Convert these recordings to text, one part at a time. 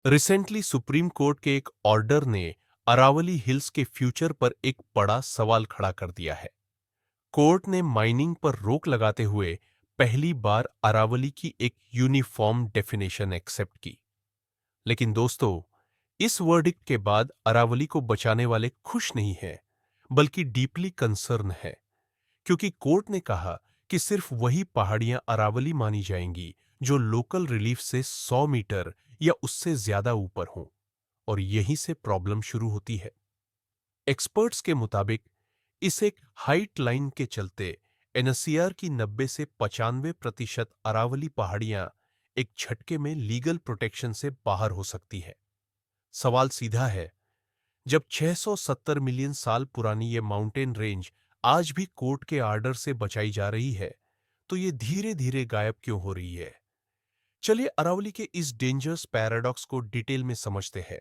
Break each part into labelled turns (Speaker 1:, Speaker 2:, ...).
Speaker 1: Recently supreme court के एक order ने अरावली हिल्स के फ्यूचर पर एक बड़ा सवाल खड़ा कर दिया है। कोर्ट ने माइनिंग पर रोक लगाते हुए पहली बार अरावली की एक यूनिफॉर्म डेफिनेशन एक्सेप्ट की। लेकिन दोस्तों, इस वर्डिक्ट के बाद अरावली को बचाने वाले खुश नहीं हैं, बल्कि डीपली कंसर्न है, क्योंकि कोर्ट ने कहा कि सिर्फ वही पहाड़ियां अरावली मानी जाएंगी जो लोकल रिलीफ से 100 मीटर या उससे ज्यादा ऊपर हों। और यहीं से प्रॉब्लम शुरू होती है। एक्सपर्ट्स के मुताबिक इस एक हाइट लाइन के चलते एनसीआर की 90 से 95% अरावली पहाड़ियां एक झटके में लीगल प्रोटेक्शन से बाहर हो सकती है। सवाल सीधा है, जब 670 मिलियन साल पुरानी ये माउंटेन रेंज आज भी कोर्ट के आर्डर से बचाई जा रही है, तो ये धीरे धीरे गायब क्यों हो रही है? चलिए अरावली के इस डेंजरस पैराडॉक्स को डिटेल में समझते हैं।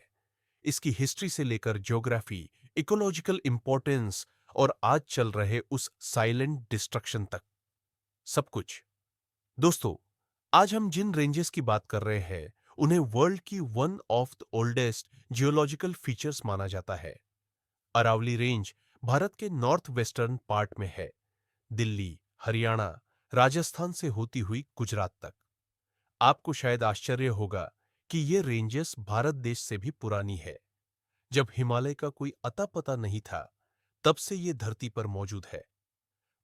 Speaker 1: इसकी हिस्ट्री से लेकर ज्योग्राफी, इकोलॉजिकल इंपॉर्टेंस और आज चल रहे उस साइलेंट डिस्ट्रक्शन तक, सब कुछ। दोस्तों, आज हम जिन रेंजेस की बात कर रहे हैं, उन्हें वर्ल्ड की one of the oldest geological features माना जाता है। अरावली रेंज भारत के नॉर्थ वेस्टर्न पार्ट में है, दिल्ली, हरियाणा, राजस्थान से होती हुई गुजरात तक। आपको शायद आश्चर्य होगा कि ये रेंजेस भारत देश से भी पुरानी है। जब हिमालय का कोई अता पता नहीं था, तब से ये धरती पर मौजूद है।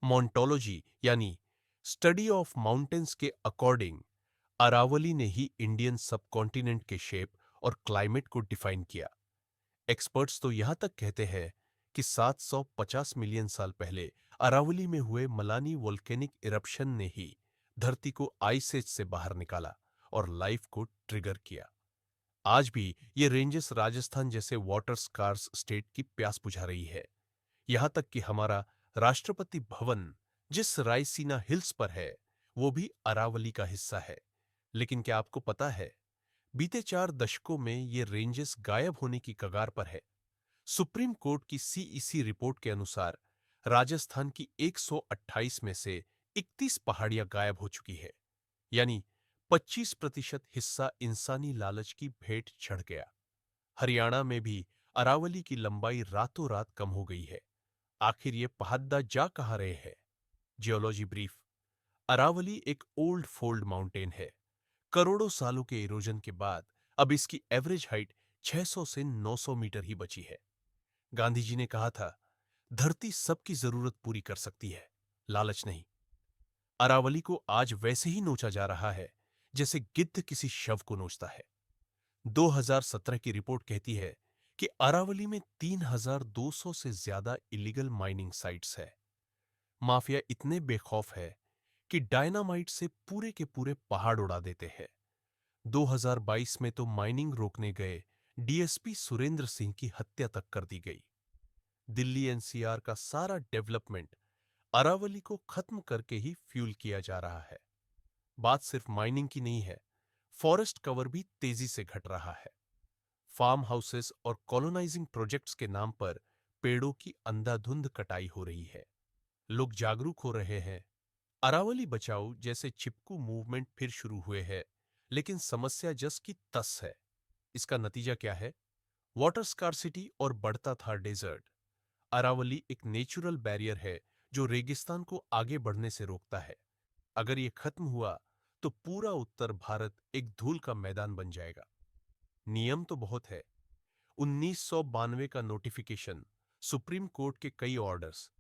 Speaker 1: मॉन्टोलॉजी यानी स्टडी ऑफ माउंटेन्स के अकॉर्डिंग अरावली ने ही इंडियन सबकॉन्टिनेंट के शेप और क्लाइमेट को डिफाइन किया। एक्सपर्ट्स तो यहां तक कहते हैं कि 750 मिलियन साल पहले अरावली में हुए मलानी वोल्केनिक इरप्शन ने ही धरती को आइस एज से बाहर निकाला और लाइफ को ट्रिगर किया। आज भी ये रेंजेस राजस्थान जैसे वाटर स्कार्स स्टेट की प्यास बुझा रही है। यहां तक कि हमारा राष्ट्रपति भवन जिस रायसीना हिल्स पर है, वो भी अरावली का हिस्सा है। लेकिन क्या आपको पता है, बीते 4 दशकों में ये रेंजेस गायब होने की कगार पर है। सुप्रीम कोर्ट की सीईसी रिपोर्ट के अनुसार राजस्थान की 128 में से 31 पहाड़ियां गायब हो चुकी है, यानी 25% हिस्सा इंसानी लालच की भेंट चढ़ गया। हरियाणा में भी अरावली की लंबाई रातों रात कम हो गई है। आखिर ये पहाड़ जा कहाँ रहे हैं? Geology brief. अरावली एक ओल्ड फोल्ड माउंटेन है। करोड़ों सालों के इरोजन के बाद अब इसकी एवरेज हाइट 600 से 900 मीटर ही बची है। गांधी जी ने कहा था, धरती सबकी जरूरत पूरी कर सकती है, लालच नहीं। अरावली को आज वैसे ही नोचा जा रहा है जैसे गिद्ध किसी शव को नोचता है। 2017 की रिपोर्ट कहती है कि अरावली में 3200 से ज्यादा इलीगल माइनिंग साइट्स है। माफिया इतने बेखौफ है कि डायनामाइट से पूरे के पूरे पहाड़ उड़ा देते हैं। 2022 में तो माइनिंग रोकने गए डीएसपी सुरेंद्र सिंह की हत्या तक कर दी गई। दिल्ली एनसीआर का सारा डेवलपमेंट अरावली को खत्म करके ही फ्यूल किया जा रहा है। बात सिर्फ माइनिंग की नहीं है, फॉरेस्ट कवर भी तेजी से घट रहा है। फार्म हाउसेस और कॉलोनाइजिंग प्रोजेक्ट्स के नाम पर पेड़ों की अंधाधुंध कटाई हो रही है। लोग जागरूक हो रहे हैं। अरावली बचाओ जैसे चिपकू मूवमेंट फिर शुरू हुए हैं, लेकिन समस्या जस की तस है। इसका नतीजा क्या है? वाटर स्कार्सिटी और बढ़ता था डेजर्ट। अरावली एक नेचुरल बैरियर है जो रेगिस्तान को आगे बढ़ने से रोकता है। अगर ये खत्म हुआ तो पूरा उत्तर भारत एक धूल का मैदान बन जाएगा। नियम तो बहुत है, 1992 का नोटिफिकेशन, सुप्रीम कोर्ट के कई ऑर्डर्स,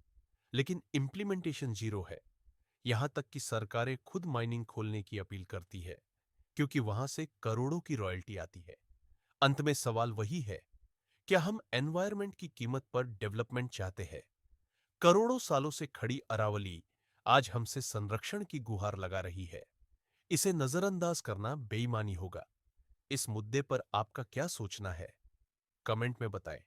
Speaker 1: लेकिन इंप्लीमेंटेशन जीरो है। यहां तक कि सरकारें खुद माइनिंग खोलने की अपील करती है, क्योंकि वहां से करोड़ों की रॉयल्टी आती है। अंत में सवाल वही है, क्या हम एनवायरनमेंट की कीमत पर डेवलपमेंट चाहते हैं? करोड़ों सालों से खड़ी अरावली आज हमसे संरक्षण की गुहार लगा रही है। इसे नजरअंदाज करना बेईमानी होगा। इस मुद्दे पर आपका क्या सोचना है? कमेंट में बताएं।